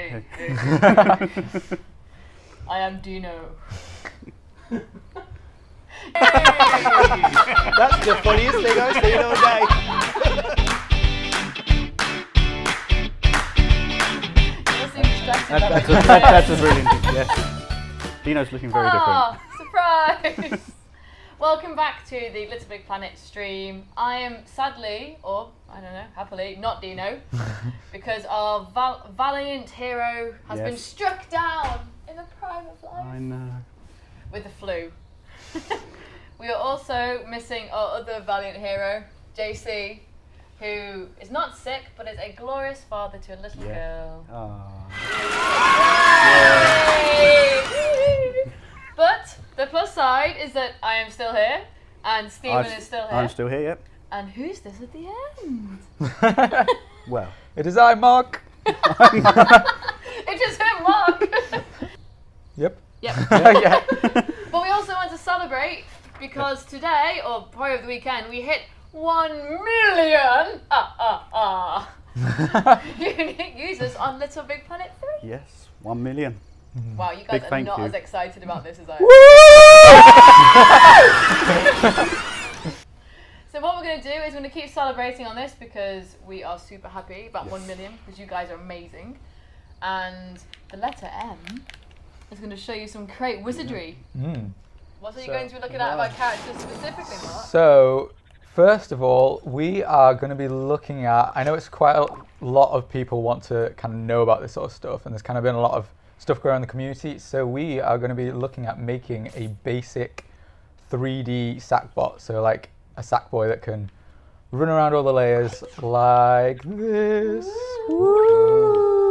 Hey. I am Dino. Hey. That's the funniest thing I've seen all day. That's a brilliant thing, yes. Dino's looking very different. Surprise! Welcome back to the LittleBigPlanet stream. I am sadly, or I don't know, happily, not Dino, because our valiant hero has been struck down in the prime of life. I know. With the flu. We are also missing our other valiant hero, JC, who is not sick, but is a glorious father to a little girl. Yay! But the plus side is that I am still here, and Stephen is still here. I'm still here, yep. And who's this at the end? Well, it is I, Mark. It is him, Mark. Yep. Yeah. But we also want to celebrate because today, or probably over the weekend, we hit 1 million unique users on LittleBigPlanet 3. yes, 1 million. Wow, you guys are not as excited about this as I am. So what we're going to do is we're going to keep celebrating on this because we are super happy about 1 million because you guys are amazing. And the letter M is going to show you some great wizardry. What are you going to be looking at about characters specifically, Mark? So, first of all, we are going to be looking at, I know it's quite a lot of people want to kind of know about this sort of stuff, and there's kind of been a lot of stuff going on in the community, so we are going to be looking at making a basic 3D Sackbot, so like a Sackboy that can run around all the layers like this. Woo!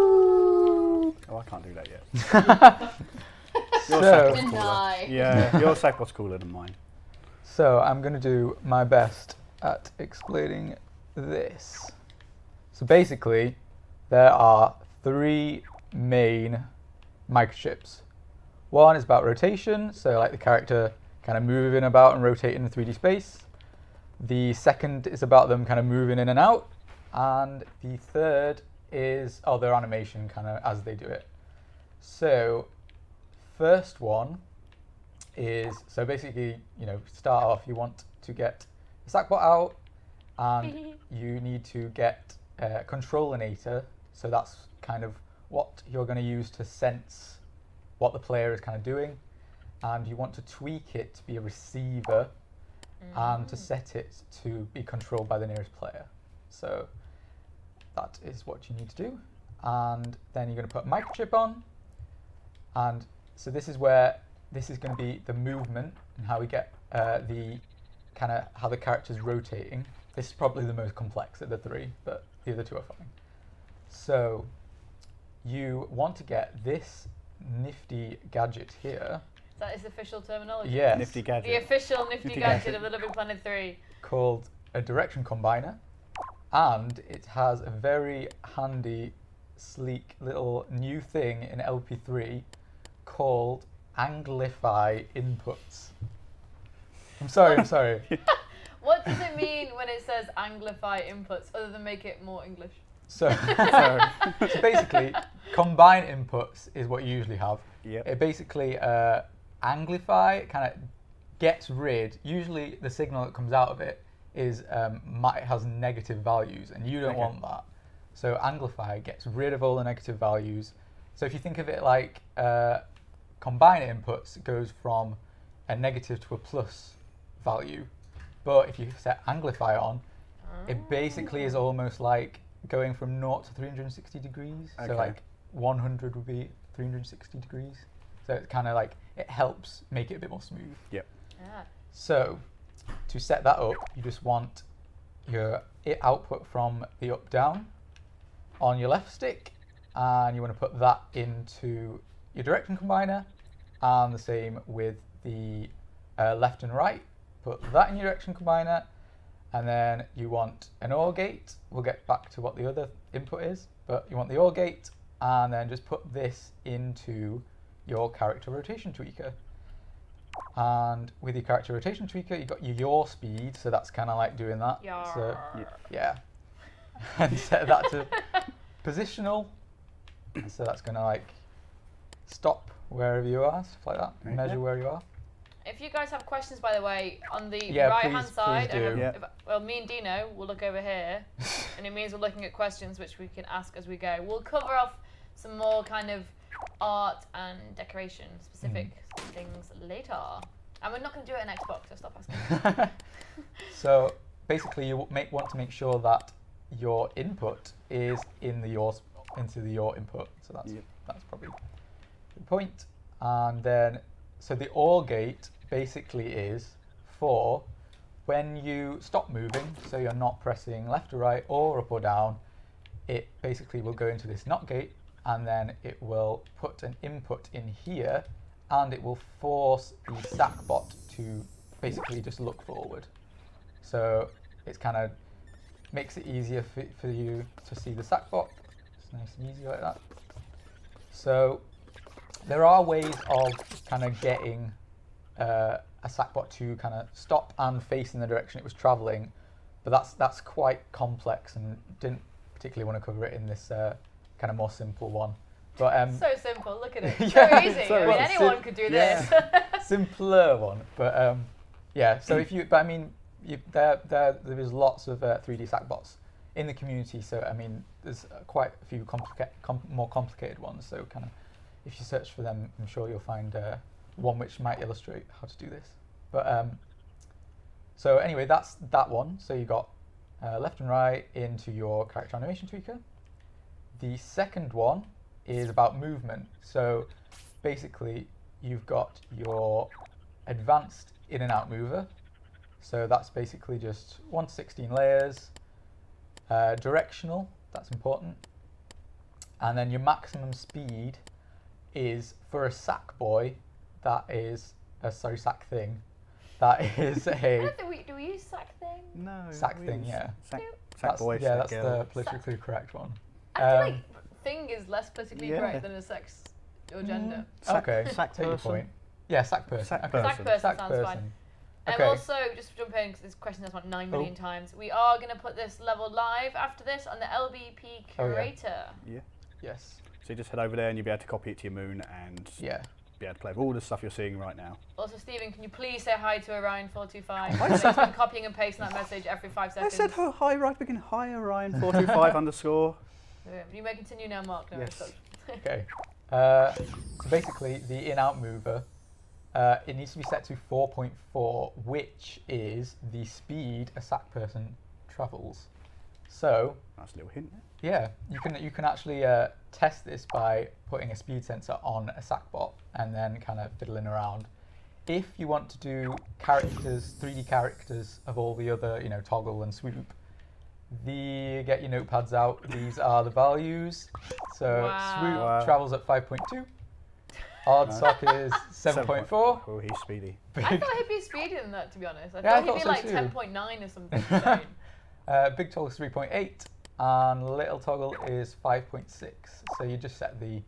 Oh, I can't do that yet. So, Yeah, your Sackbot's cooler than mine. So I'm going to do my best at explaining this. So basically, there are 3 main microchips. One is about rotation, so like the character kind of moving about and rotating in 3D space. The second is about them kind of moving in and out. And the third is, their animation kind of as they do it. So, first one is, so basically, start off, you want to get a Sackbot out, and you need to get a controlinator, so that's kind of what you're going to use to sense what the player is kind of doing, and you want to tweak it to be a receiver, and to set it to be controlled by the nearest player. So that is what you need to do, and then you're going to put a microchip on, and so this is where this is going to be the movement and how we get the kind of how the character's rotating. This is probably the most complex of the 3, but the other 2 are fine. So you want to get this nifty gadget here. That is official terminology. Yes. Nifty gadget. The official nifty gadget of LittleBigPlanet 3. Called a direction combiner, and it has a very handy, sleek little new thing in LP3 called Anglify inputs. I'm sorry. What does it mean when it says Anglify inputs, other than make it more English? So basically, combine inputs is what you usually have. Yep. It basically Anglify kind of gets rid. Usually, the signal that comes out of it is it has negative values, and you don't want that. So Anglify gets rid of all the negative values. So if you think of it like combine inputs, it goes from a negative to a plus value. But if you set Anglify on, it basically is almost like going from 0 to 360 degrees. Okay. So like 100 would be 360 degrees. So it's kind of like, it helps make it a bit more smooth. Yep. Yeah. So to set that up, you just want your output from the up down on your left stick, and you want to put that into your direction combiner, and the same with the left and right. Put that in your direction combiner, and then you want an OR gate. We'll get back to what the other input is, but you want the OR gate, and then just put this into your character rotation tweaker. And with your character rotation tweaker, you've got your yaw speed, so that's kind of like doing that. Yar. So, yeah. And set that to positional, So that's going to like stop wherever you are, stuff like that. Okay. Measure where you are. If you guys have questions, by the way, on the Yeah, right-hand please side, do. Yeah. well, me and Dino will look over here, and it means we're looking at questions which we can ask as we go. We'll cover off some more kind of art and decoration specific things later. And we're not going to do it in Xbox, so stop asking. So basically, you want to make sure that your input is in the your input. So that's probably the point. And then, so the OR gate basically is for when you stop moving, so you're not pressing left or right or up or down, it basically will go into this NOT gate, and then it will put an input in here, and it will force the Sackbot to basically just look forward. So it's kind of makes it easier for you to see the Sackbot. It's nice and easy like that. So there are ways of kind of getting a Sackbot to kind of stop and face in the direction it was traveling, but that's quite complex and didn't particularly want to cover it in this kind of more simple one. But So simple, look at it. Yeah, So easy. so I mean, it's anyone could do this. simpler one. But yeah, so if you, but I mean, there is lots of 3D Sackbots in the community. So I mean, there's quite a few more complicated ones. So kind of, if you search for them, I'm sure you'll find one which might illustrate how to do this. But so anyway, that's that one. So you got left and right into your character animation tweaker. The second one is about movement. So basically, you've got your advanced in and out mover. So that's basically just 1 to 16 layers. Directional, that's important. And then your maximum speed is for a sack boy. That is sack thing. That is I a don't think do we use sack thing? No. sack we thing, use yeah. Sack boy, yeah, sack that's girl. the politically correct one. I feel like thing is less politically Yeah. correct than a sex or gender. Okay, Sack take your person. point. Yeah, sack person. Sack okay. person. Sack person Sack sounds person. fine. Okay. And also, just to jump in, because this question has about 9 million times, we are going to put this level live after this on the LBP Oh, yeah. Curator. Yeah. Yes. So you just head over there and you'll be able to copy it to your moon and Yeah. be able to play with all the stuff you're seeing right now. Also, Stephen, can you please say hi to Orion425? He's been copying and pasting that message every 5 I seconds. said hi, right begin. Hi, Orion425 underscore. You may continue now, Mark. No, Yes. stop. Okay. So basically, the in-out mover, it needs to be set to 4.4, which is the speed a sack person travels. So Nice little hint there. yeah, you can actually test this by putting a speed sensor on a Sackbot and then kind of fiddling around. If you want to do characters, 3D characters of all the other, toggle and swoop, get your notepads out. These are the values. So Wow. swoop Wow. travels at 5.2. Odd sock is 7.4. Oh, he's speedy. I thought he'd be speedier than that, to be honest. I Yeah, I thought he'd thought be so like too. 10.9 or something. insane. Big toggle is 3.8 and little toggle is 5.6. So you just set the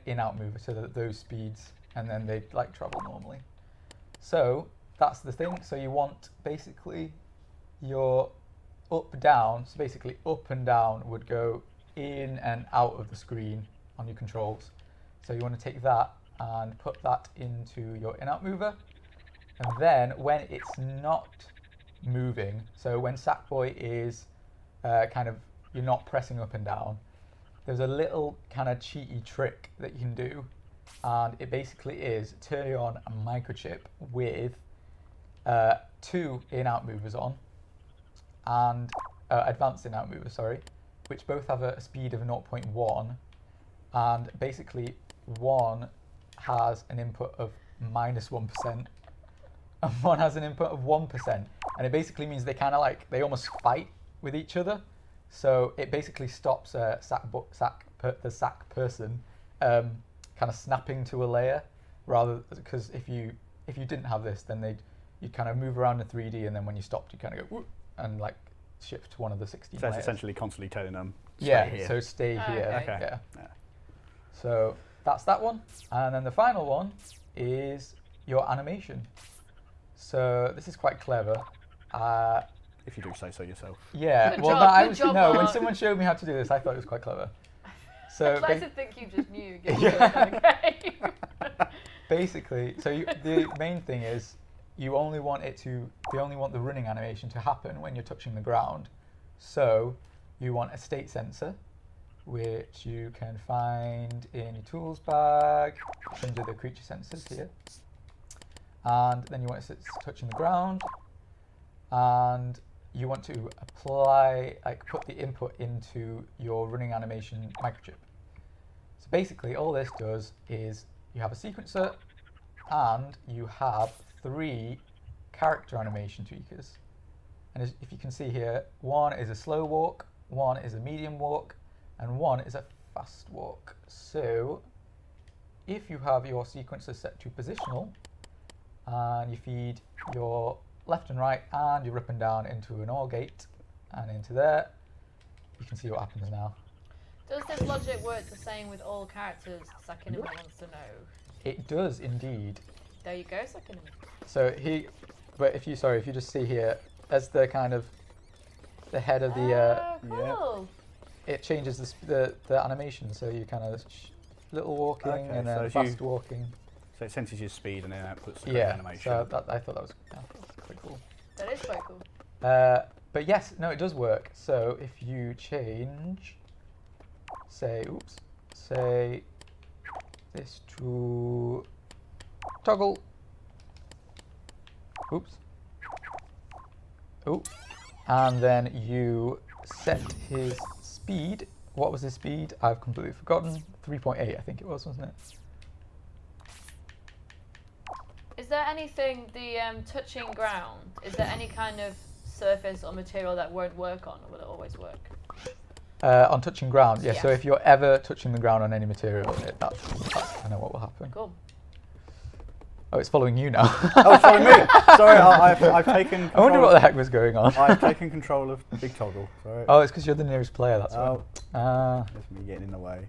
in-out mover so that those speeds, and then they like travel normally. So that's the thing. So you want basically your up down. So basically up and down would go in and out of the screen on your controls. So you want to take that and put that into your in-out mover, and then when it's not moving, so when Sackboy is you're not pressing up and down, there's a little kind of cheaty trick that you can do, and it basically is turning on a microchip with 2 in-out movers on, and advanced in-out movers, sorry, which both have a speed of 0.1, and basically one has an input of -1%, and one has an input of 1%, and it basically means they kind of they almost fight with each other. So it basically stops the sack person kind of snapping to a layer, rather, because if you didn't have this, then you'd kind of move around in 3D, and then when you stopped, you kind of go whoop, and shift to one of the 16 So that's layers. essentially constantly telling them. Yeah, Stay here. so stay Oh, here. okay. Yeah. Yeah. So that's that one. And then the final one is your animation. So this is quite clever. If you do say so yourself. Yeah, Good well, job, no, I good was, job, no, when Mark. someone showed me how to do this, I thought it was quite clever. So I'd like to think you just knew. Okay. basically, the main thing is you only want the running animation to happen when you're touching the ground. So you want a state sensor, which you can find in your tools bag under the creature sensors here. And then you want it touching the ground, and you want to apply, put the input into your running animation microchip. So basically all this does is you have a sequencer and you have 3 character animation tweakers. And if you can see here, one is a slow walk, one is a medium walk, and one is a fast walk. So if you have your sequencer set to positional, and you feed your left and right and your up and down into an OR gate and into there, you can see what happens now. Does this logic work the same with all characters? Sakinima wants to know. It does indeed. There you go, Sakinima. So if you just see here, as the kind of the head of the cool. it changes the animation. So you kind of little walking and then fast walking. So it senses your speed and then outputs the animation. So I thought that was quite cool. That is quite cool. But yes, no, it does work. So if you change, say this to toggle. Oops. Oh, and then you set his speed. What was his speed? I've completely forgotten. 3.8, I think it was, wasn't it? Is there anything, touching ground, is there any kind of surface or material that won't work on, or will it always work? On touching ground, yeah. Yes. So if you're ever touching the ground on any material, that's kind of what will happen. Cool. Oh, it's following you now. Oh, it's following me. Sorry, I've taken control. I wonder what the heck was going on. I've taken control of Big Toggle. Sorry. Oh, it's because you're the nearest player, that's why. That's me getting in the way.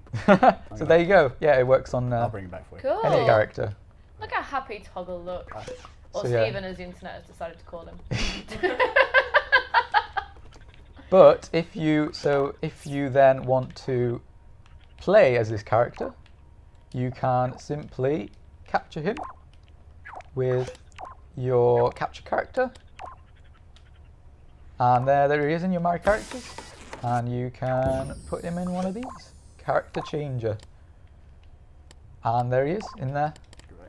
So there you go. Yeah, it works on I'll bring it back for you. Cool. any character. Look how happy Toggle looks. Or So, yeah. Stephen, as the internet has decided to call him. But if you then want to play as this character, you can simply capture him with your capture character, and there he is in your My Characters, and you can put him in one of these, character changer, and there he is in there.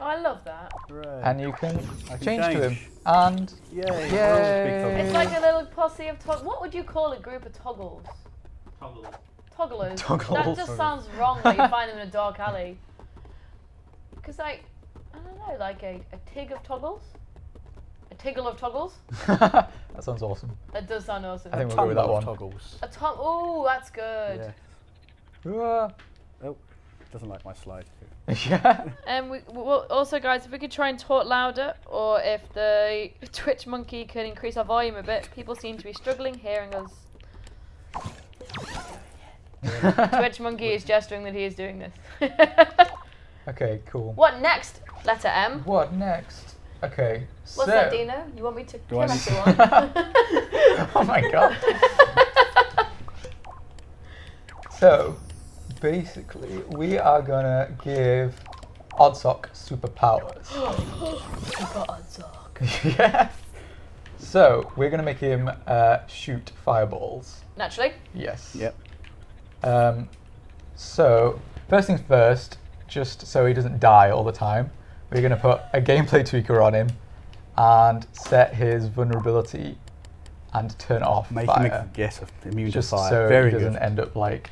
Oh, I love that. Hooray. And you can change to him, change. and Yay! Yay. It's like a little posse of what would you call a group of toggles? Togglers. Toggles. That just sounds wrong when you find them in a dark alley. Because I don't know, like a tig of toggles? A tiggle of toggles? that sounds awesome. That does sound awesome. I think we'll go with that one. Toggles. Oh, that's good. Yeah. Oh, doesn't like my slide. Yeah. And well, also, guys, if we could try and talk louder, or if the Twitch monkey could increase our volume a bit, people seem to be struggling hearing us. Twitch monkey is gesturing that he is doing this. Okay, cool. What next? Letter M. What next? Okay, What's that, Dino? You want me to kill I need everyone? Oh my god. So, basically, we are gonna give Oddsock superpowers. Super Oddsock. Yes. So, we're gonna make him shoot fireballs. Naturally. Yes. Yep. So, first things first, just so he doesn't die all the time, we're going to put a gameplay tweaker on him and set his vulnerability and turn off Make fire. him immune Just to fire. so Very he doesn't good. end up like...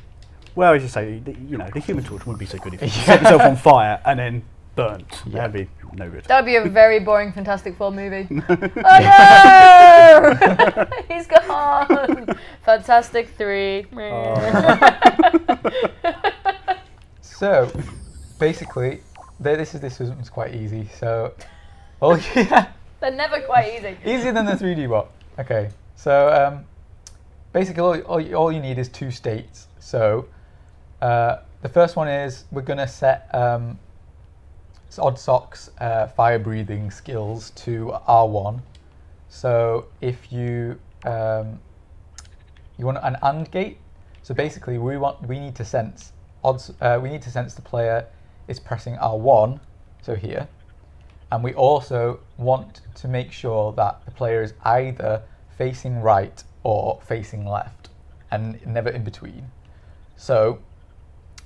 Well, as you say, the Human Torch wouldn't be so good if you set yourself on fire and then burnt. Yeah. That'd be no good. That would be a very boring Fantastic Four movie. Oh no! He's gone! Fantastic 3. So, basically, this one's quite easy. So, yeah, They're never quite easy. easier than the 3D bot. Okay, so basically all you need is 2 states. So, the first one is we're gonna set Oddsock's fire breathing skills to R1. So if you want an AND gate, so basically we need to sense we need to sense the player is pressing R1, so here, and we also want to make sure that the player is either facing right or facing left, and never in between. So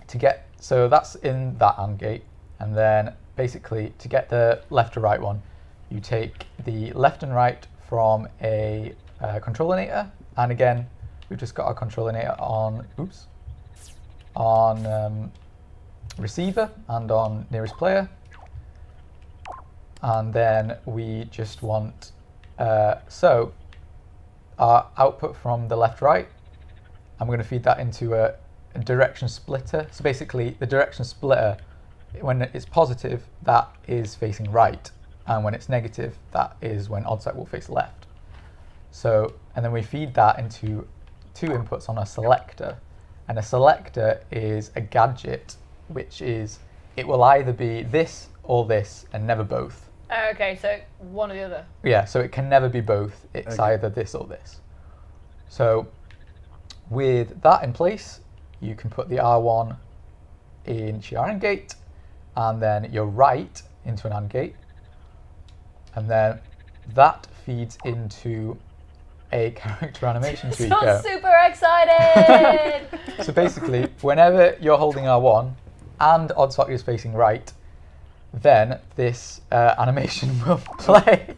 that's in that AND gate, and then basically to get the left to right one, you take the left and right from a controlinator, and again we've just got our controlinator on receiver and on nearest player, and then we just want so our output from the left right, I'm going to feed that into a direction splitter. So basically the direction splitter, when it's positive, that is facing right, and when it's negative, that is when oddsight will face left. So, and then we feed that into 2 inputs on a selector, and a selector is a gadget, which is, it will either be this or this and never both. Okay, so one or the other. Yeah, so it can never be both. It's either this or this. So with that in place, you can put the R1 into your AND gate, and then your right into an AND gate, and then that feeds into a character animation tweaker. So super excited! So basically, whenever you're holding R1 and oddsock is facing right, then this animation will play.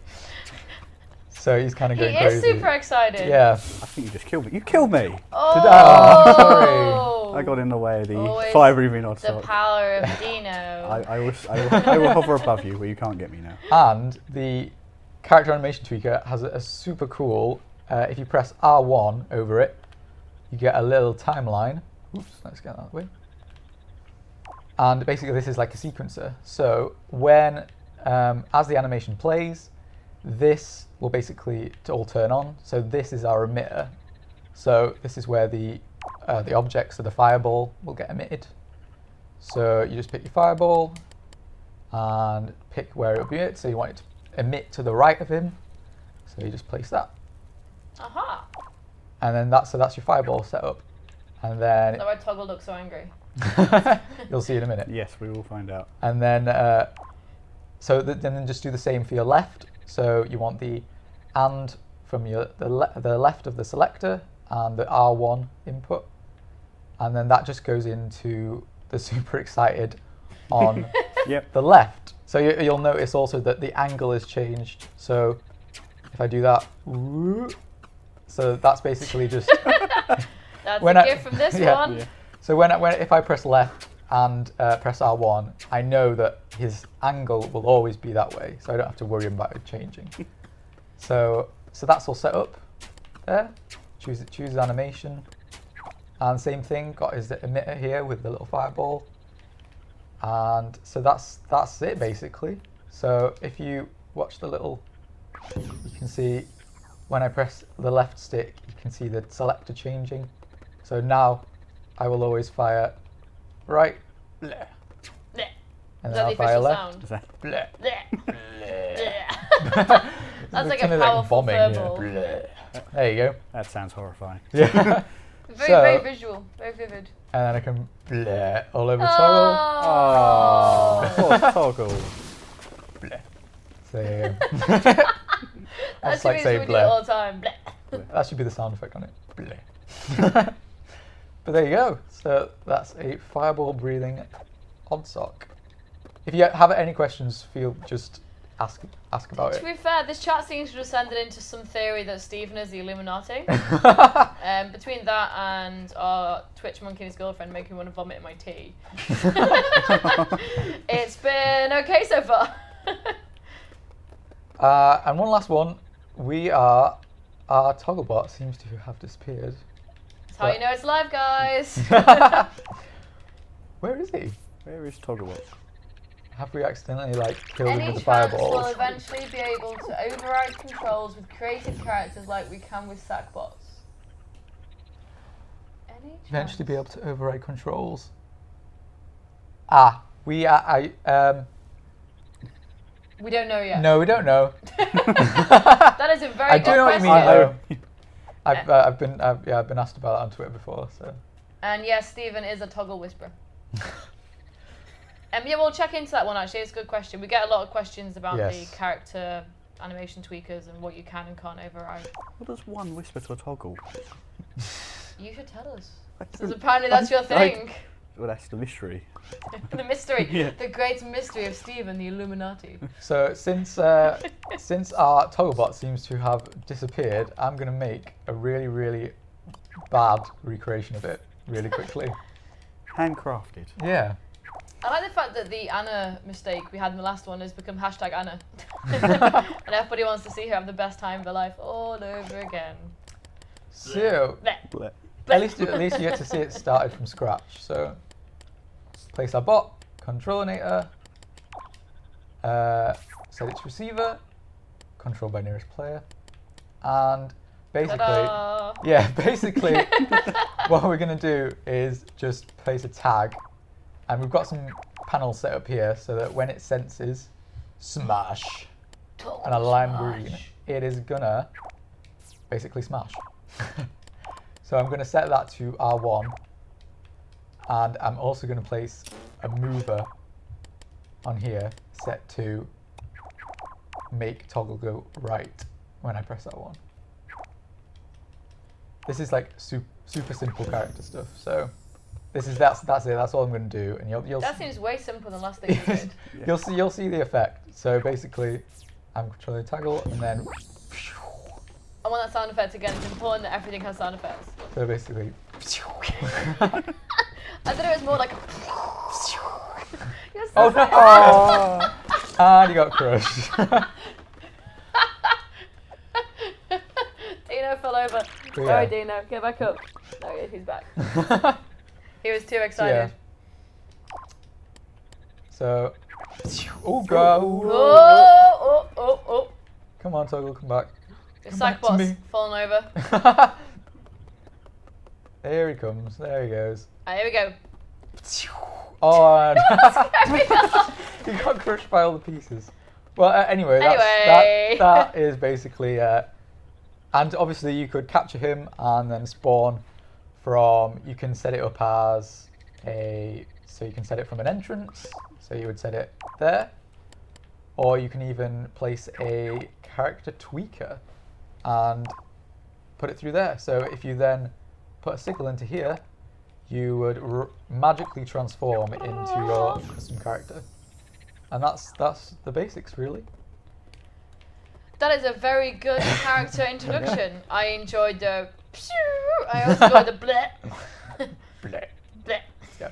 So he's kind of going crazy. He is super excited. Yeah. I think you just killed me. You killed me! Oh, sorry. I got in the way of the Always 5-roomy odd The sock. power of Dino. I will hover above you where you can't get me now. And the character animation tweaker has a super cool, if you press R1 over it, you get a little timeline. Oops, let's get that out of the way. And basically this is like a sequencer. So when, as the animation plays, this will basically all turn on. So this is our emitter. So this is where the objects of the fireball will get emitted. So you just pick your fireball and pick where it will be emitted. So you want it to emit to the right of him. So you just place that. Aha! And then that's your fireball setup. And then Is that why Toggle looks so angry? you'll see in a minute. Yes, we will find out. And then then just do the same for your left. So you want the AND from the left of the selector and the R1 input, and then that just goes into the super excited on the left. So you'll notice also that the angle is changed. So if I do that, so that's basically just That's a gift from this one. Yeah. So if I press left and press R1, I know that his angle will always be that way, so I don't have to worry about it changing. So that's all set up there. Choose animation, and same thing, got his emitter here with the little fireball, and so that's it basically. So if you watch the little, you can see when I press the left stick, you can see the selector changing. So now I will always fire right, bleh. Bleh. And Is then that I'll the fire official left, sound? bleh. Bleh. That's like a Kind of powerful bombing, yeah. verbal. Bleh. There you go. That sounds horrifying. Yeah. Very visual, very vivid. And then I can bleh all over Toggle. Oh, poor Toggle. Bleh. So there you go. That's like like say we do it bleh. all the time. Bleh. That should be the sound effect on it. Bleh. But there you go. So that's a fireball breathing oddsock. If you have any questions, just ask about To it. be fair, this chat seems to have descended into some theory that Stephen is the Illuminati. Between that and our Twitch monkey and his girlfriend making me want to vomit in my tea. It's been okay so far. And one last one. Our Togglebot seems to have disappeared. That's how you know it's live, guys. Where is he? Where is Togglebot? Have we accidentally killed him Any with the chance fireballs? we'll eventually be able to override controls with creative characters like we can with Sackbots? Any chance? Eventually be able to override controls. We don't know yet. No, we don't know. That is a very I good do know what you question. mean though. I've been asked about that on Twitter before. So. And yes, Stephen is a Toggle whisperer. Yeah, we'll check into that one actually. It's a good question. We get a lot of questions about Yes. the character animation tweakers and what you can and can't override. What does one whisper to a toggle? You should tell us. I Because don't- apparently that's your thing. Well, that's the mystery. The mystery. Yeah. The great mystery of Steve and the Illuminati. So since since our Togglebot seems to have disappeared, I'm gonna make a really bad recreation of it really quickly. Handcrafted. Yeah. I like the fact that the Anna mistake we had in the last one has become hashtag Anna. And everybody wants to see her have the best time of her life all over again. So Blech. Blech. at least you get to see it started from scratch. So place our bot, controlinator, set its receiver, control by nearest player, and basically, Ta-da! yeah, basically what we're gonna do is just place a tag, and we've got some panels set up here so that when it senses smash and a lime green, it is gonna basically smash. So I'm going to set that to R1, and I'm also going to place a mover on here set to make toggle go right when I press R1. This is like super simple character stuff. So that's it. That's all I'm going to do, and you'll That seems way simpler than the last thing you did. you'll see the effect. So basically, I'm controlling toggle, and then I want that sound effect again. It's important that everything has sound effects. so basically. I thought it was more like. You're so Oh no! And you got crushed. Dino fell over. Yeah. Sorry, Dino. Get back up. No, he's back. He was too excited. So, oh go! Oh. Come on, Toggle, come back. The Come back to Sackbots me. falling over. There he comes. There he goes. Here we go. Oh, and he got crushed by all the pieces. Well, anyway, that is basically. And obviously, you could capture him and then spawn from. You can set it up as a. So you can set it from an entrance. So you would set it there, or you can even place a character tweaker and put it through there. So if you then put a signal into here, you would magically transform into your custom character. And that's the basics, really. That is a very good character introduction. I enjoyed the. I also enjoyed the bleh. Bleh. Bleh. Yeah.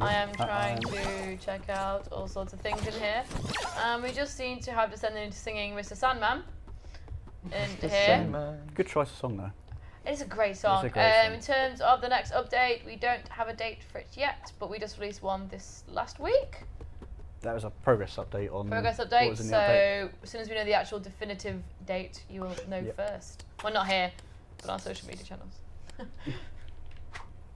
I am trying to check out all sorts of things in here. We just seem to have descended into singing Mr. Sandman in here. Good choice of song though. It's a great song. It's a great song. In terms of the next update, we don't have a date for it yet, but we just released one this last week. That was a progress update on. Progress what update. was in the So update. as soon as we know the actual definitive date, you will know Yep. first. Well, not here, but on social media channels.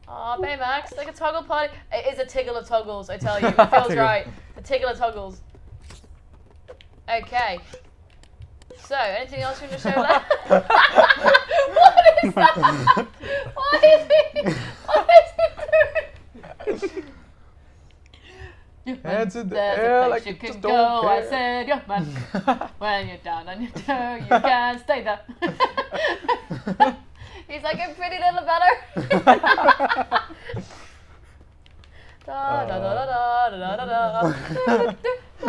Aw, Baymax, like a toggle party. It is a tiggle of toggles, I tell you. It feels Tiggle. right. A tiggle of toggles. Okay. So, anything else you want to show there? What is that? What is he doing? Hands in the There's air a place like you you can just go. don't I care. said, yeah, man. When you're down on your toe, you can stay there. He's like a pretty little feller. Da da da da da da da da.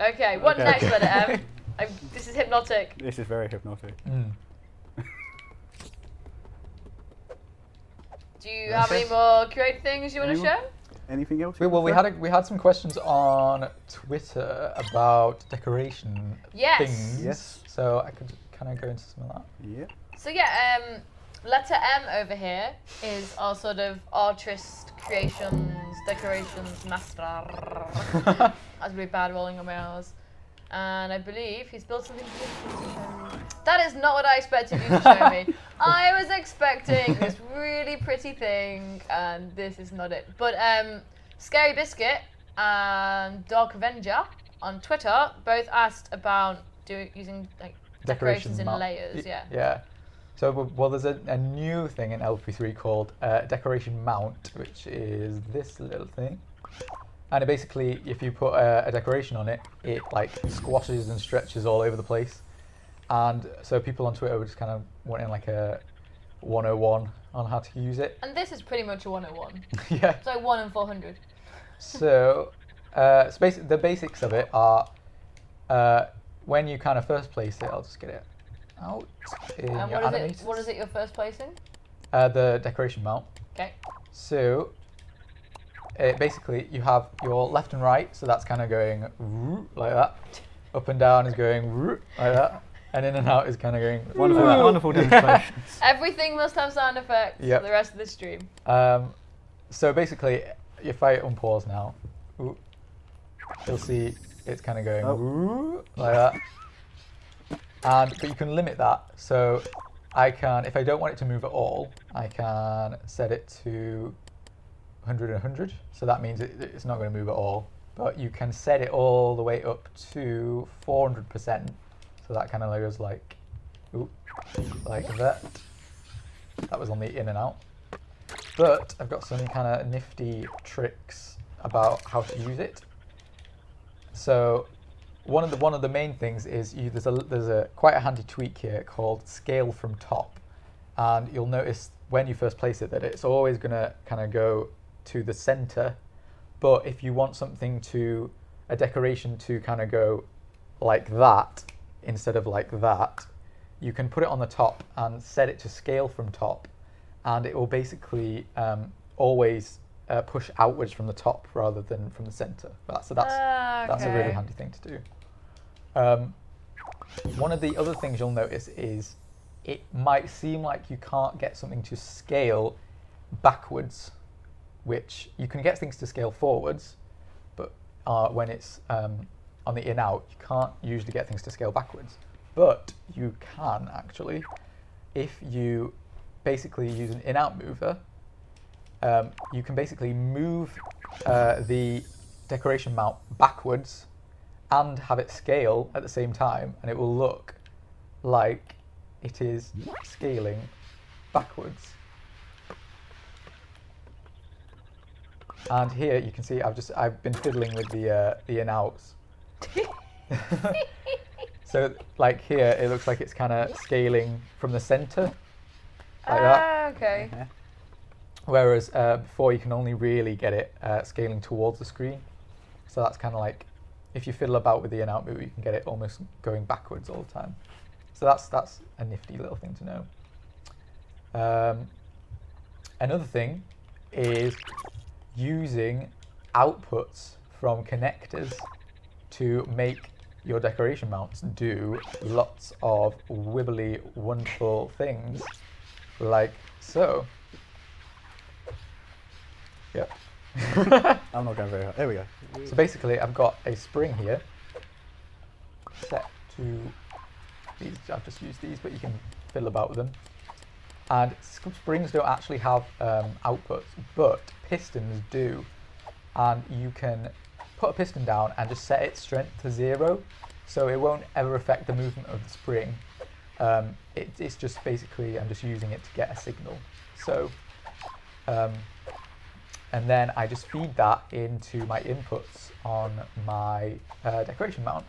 Okay, what Okay. next, letter M? This is hypnotic. This is very hypnotic. Do you have any more great things you want to Anyone? show? Anything else? Well, we had some questions on Twitter about decoration Yes. things. Yes. So I could kind of go into some of that. Yeah. So yeah, letter M over here is our sort of artist creations, decorations master. That's really bad rolling on my R's. And I believe he's built something beautiful to show me. That is not what I expected you to show me. I was expecting this really pretty thing, and this is not it. But Scary Biscuit and Dark Avenger on Twitter both asked about using like Decorations in mount. layers, yeah. Yeah. So, well, there's a new thing in LP3 called decoration mount, which is this little thing. And it basically, if you put a decoration on it, it like squashes and stretches all over the place. And so people on Twitter were just kind of wanting like a 101 on how to use it. And this is pretty much a 101. Yeah. It's like 1 in 400. So, the basics of it are when you kind of first place it, I'll just get it out in And your animators. what is it you're first placing? The decoration mount. Okay. So, basically you have your left and right, so that's kind of going like that. Up and down is going like that. And in and out is kind of going. Wonderful demonstration. Everything must have sound effects Yep. for the rest of the stream. So basically, if I unpause now, you'll see it's kind of going like that. But you can limit that. So I can, if I don't want it to move at all, I can set it to 100 and 100. So that means it's not going to move at all. But you can set it all the way up to 400%. So that kind of goes like that. That was on the in and out. But I've got some kind of nifty tricks about how to use it. So one of the main things is there's a quite a handy tweak here called scale from top, and you'll notice when you first place it that it's always going to kind of go to the center. But if you want a decoration to kind of go like that instead of like that, you can put it on the top and set it to scale from top, and it will basically always push outwards from the top rather than from the center. That's a really handy thing to do. One of the other things you'll notice is it might seem like you can't get something to scale backwards, which you can get things to scale forwards, but when it's on the in-out, you can't usually get things to scale backwards. But you can actually, if you basically use an in-out mover, you can basically move the decoration mount backwards and have it scale at the same time, and it will look like it is scaling backwards. And here you can see I've been fiddling with the in-outs. So like here it looks like it's kind of scaling from the center like that. Okay. Whereas before you can only really get it scaling towards the screen. So that's kind of like, if you fiddle about with the in-out move, you can get it almost going backwards all the time. So that's a nifty little thing to know. Another thing is using outputs from connectors to make your decoration mounts do lots of wibbly, wonderful things, like so. Yep. I'm not going very hard. There we go. So basically, I've got a spring here set to these. I've just used these, but you can fiddle about with them. And springs don't actually have outputs, but pistons do. And you can put a piston down and just set its strength to 0, so it won't ever affect the movement of the spring. It's just basically, I'm just using it to get a signal. So, and then I just feed that into my inputs on my decoration mount.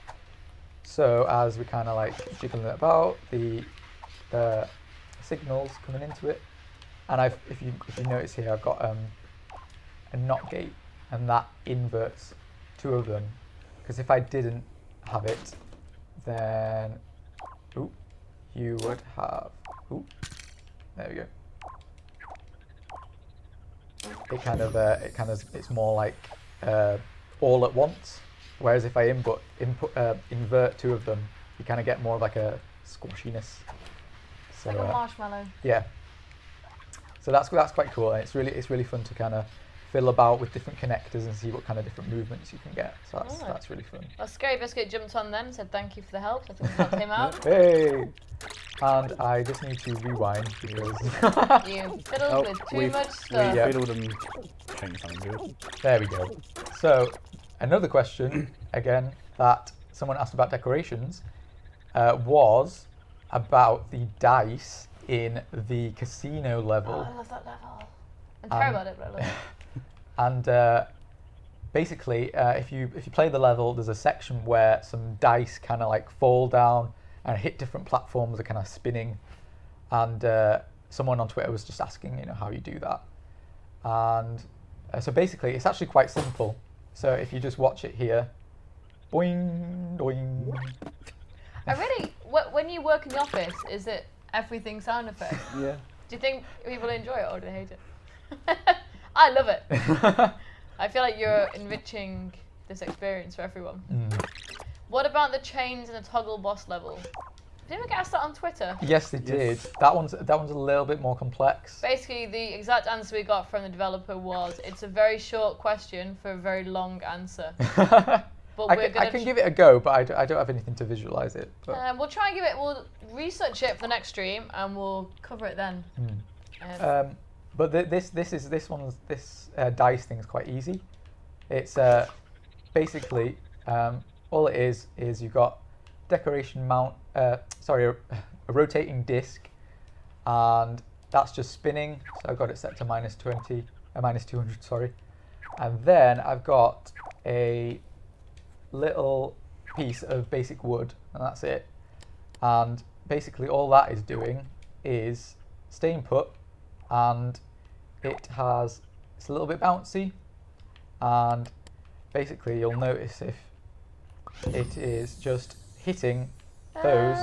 So as we kind of like jiggling it about, the signals coming into it, and if you notice here, I've got a NOT gate, and that inverts 2 of them, because if I didn't have it, then you would have there we go. It's more like all at once. Whereas if I invert 2 of them, you kind of get more of like a squashiness. So, Like a marshmallow. Yeah. So that's quite cool, and it's really fun to kind of fiddle about with different connectors and see what kind of different movements you can get. So that's really fun. Well, Scary Biscuit jumped on then and said thank you for the help. I think we helped him out. Hey! And I just need to rewind because You fiddled with too much stuff. We fiddled and changed something good. there we go. So another question again that someone asked about decorations. was about the dice in the casino Oh, level. I love that level. I'm terrible at it, but I love it. And basically, if you play the level, there's a section where some dice kind of like fall down and hit different platforms, are kind of spinning. And someone on Twitter was just asking, how you do that. And so basically, it's actually quite simple. So if you just watch it here, boing, boing. When you work in the office, is it everything sound effects? Yeah. Do you think people enjoy it or do they hate it? I love it. I feel like you're enriching this experience for everyone. What about the chains and the toggle boss level? Did anyone get asked that on Twitter? Yes, they did. That one's a little bit more complex. Basically, the exact answer we got from the developer was, it's a very short question for a very long answer. But I can give it a go, but I don't have anything to visualize it. But. We'll try and we'll research it for the next stream and we'll cover it then. But this dice thing is quite easy. It's basically all it is you've got decoration mount. A rotating disc, and that's just spinning. So I've got it set to minus 200. Sorry, and then I've got a little piece of basic wood, and that's it. And basically, all that is doing is staying put, and it's a little bit bouncy, and basically you'll notice if it is just hitting those.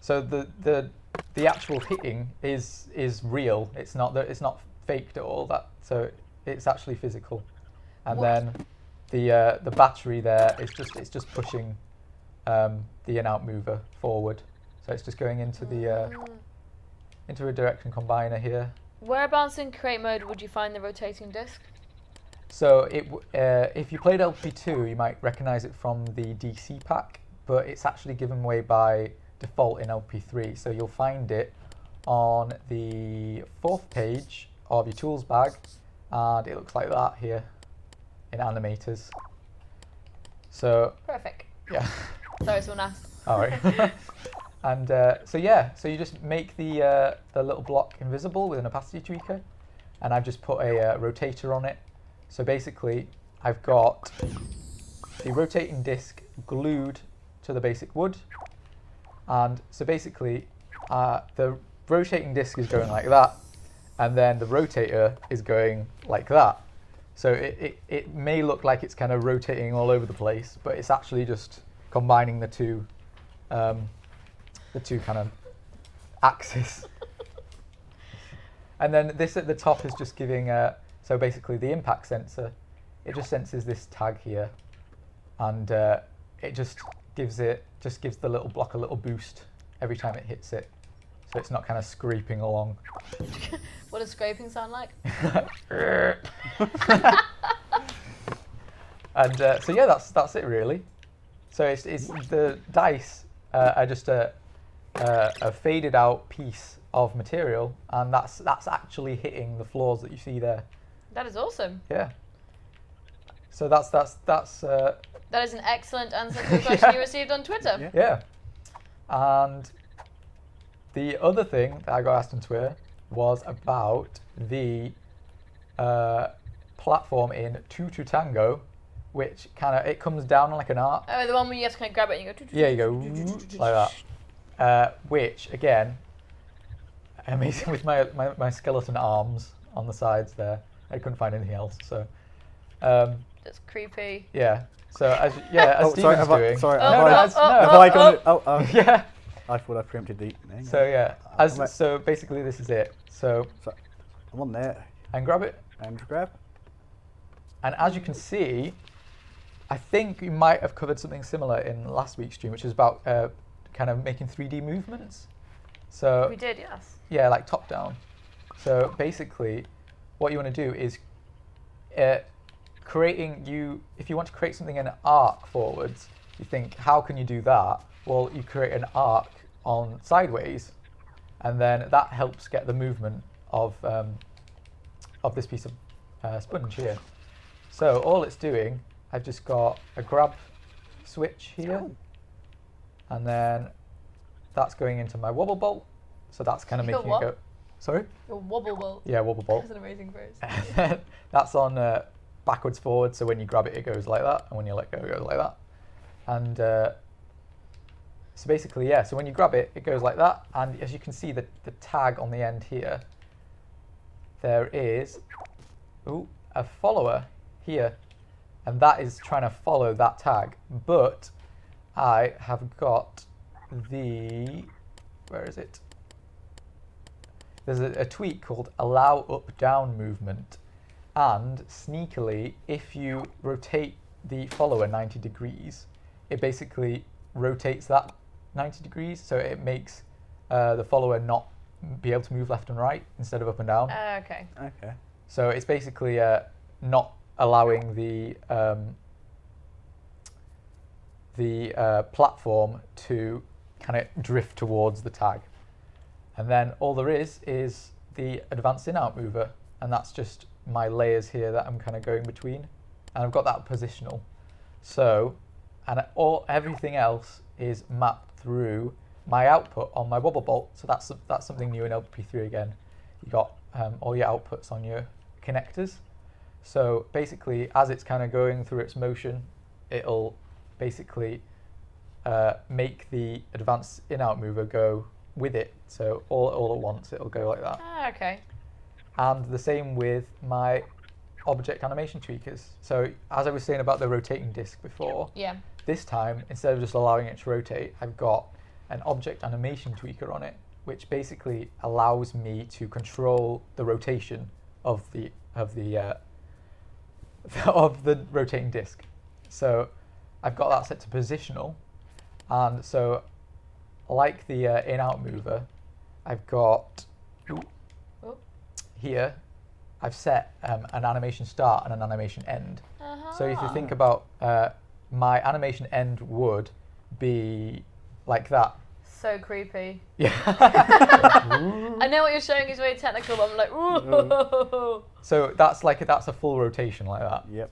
So the actual hitting is real. It's not faked at all. So it's actually physical. And then the battery there is just pushing the in-out mover forward. So it's just going into a direction combiner here. Whereabouts in create mode would you find the rotating disc? So if you played LP2, you might recognize it from the DC pack, but it's actually given away by default in LP3. So you'll find it on the 4th page of your tools bag, and it looks like that here in animators. So Perfect. yeah. Sorry, someone asked. All right. And so you just make the little block invisible with an opacity tweaker, and I've just put a rotator on it. So basically, I've got the rotating disc glued to the basic wood, and so basically the rotating disc is going like that, and then the rotator is going like that. So it may look like it's kind of rotating all over the place, but it's actually just combining the two kind of axes. And then this at the top is just giving so basically the impact sensor, it just senses this tag here, and it just gives the little block a little boost every time it hits it, so it's not kind of scraping along. What does scraping sound like? And so yeah, that's it really. So it's the dice are just a faded out piece of material, and that's actually hitting the floors that you see there. That is awesome. Yeah. So that's That is an excellent answer to the question you received on Twitter. Yeah. And the other thing that I got asked on Twitter was about the platform in Tutu Tango, which it comes down like an arc. Oh, the one where you have to kind of grab it and you go. Yeah, you go like that. Which again, amazing with my skeleton arms on the sides there. I couldn't find anything else, so. That's creepy. Yeah. So as Steven's doing. Yeah. I thought I preempted the name. So yeah, so basically this is it. So I'm on there. And grab it. And grab. And as you can see, I think we might have covered something similar in last week's stream, which is about kind of making 3D movements. So we did, yes. Yeah, like top down. So basically, what you want to do is if you want to create something in an arc forwards, you think, how can you do that? Well, you create an arc on sideways, and then that helps get the movement of this piece of sponge here. So all it's doing, I've just got a grab switch here, And then that's going into my wobble bolt. So that's kind of Your making what? it go. Sorry? Your wobble bolt. Yeah, wobble bolt. That's an amazing phrase. That's on backwards forward. So when you grab it, it goes like that, and when you let go, it goes like that. And so basically, yeah. So when you grab it, it goes like that. And as you can see, the tag on the end here, there is a follower here, and that is trying to follow that tag. But I have got where is it? There's a tweak called allow up-down movement, and sneakily, if you rotate the follower 90 degrees, it basically rotates that 90 degrees, so it makes the follower not be able to move left and right instead of up and down. Okay. Okay. So it's basically not allowing the platform to kind of drift towards the tag. And then all there is the advanced in-out mover, and that's just my layers here that I'm kind of going between. And I've got that positional. So, and everything else is mapped through my output on my wobble bolt. So that's something new in LBP3 again. You got all your outputs on your connectors. So basically, as it's kind of going through its motion, it'll basically make the advanced in-out mover go with it. So all at once, it'll go like that. Okay. And the same with my object animation tweakers. So as I was saying about the rotating disc before, Yeah. this time, instead of just allowing it to rotate, I've got an object animation tweaker on it, which basically allows me to control the rotation of the of the rotating disc. So I've got that set to positional, and so like the in-out mover, I've got here, I've set an animation start and an animation end. So if you think about my animation end would be like that. So creepy. Yeah. I know what you're showing is very technical, but I'm like, ooh. So that's a full rotation like that. Yep.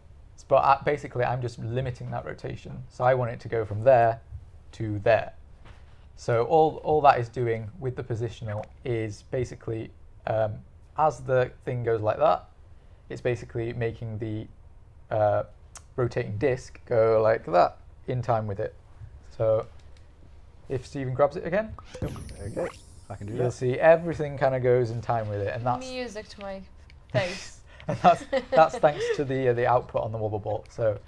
But basically, I'm just limiting that rotation. So I want it to go from there to there. So all that is doing with the positional is basically, as the thing goes like that, it's basically making the rotating disc go like that in time with it. So if Stephen grabs it again, Okay. I can do you'll that. see everything kind of goes in time with it, and that's Music to my face. and that's thanks to the output on the wobble bolt. So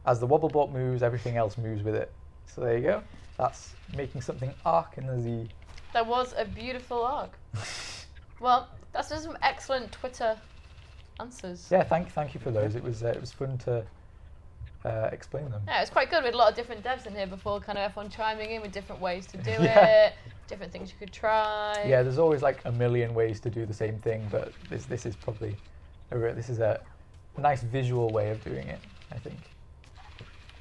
as the wobble bolt moves, everything else moves with it. So there you go. That's making something arc in the Z. That was a beautiful arc. Well, that's just some excellent Twitter answers. Yeah, thank you for those. It was fun to explain them. Yeah, it's quite good. We had a lot of different devs in here before, kind of everyone chiming in with different ways to do Yeah. it, different things you could try. Yeah, there's always like a million ways to do the same thing, but this is probably a nice visual way of doing it, I think.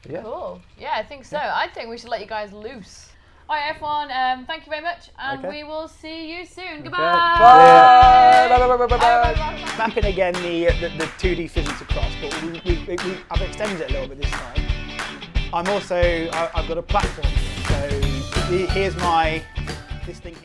But yeah. Cool. Yeah, I think so. I think we should let you guys loose. All right, everyone. Thank you very much, and Okay. we will see you soon. Goodbye. Bye. Bye, bye, bye, bye, bye. Mapping again the 2D physics across, but I've extended it a little bit this time. I've got a platform, so here's this thing here.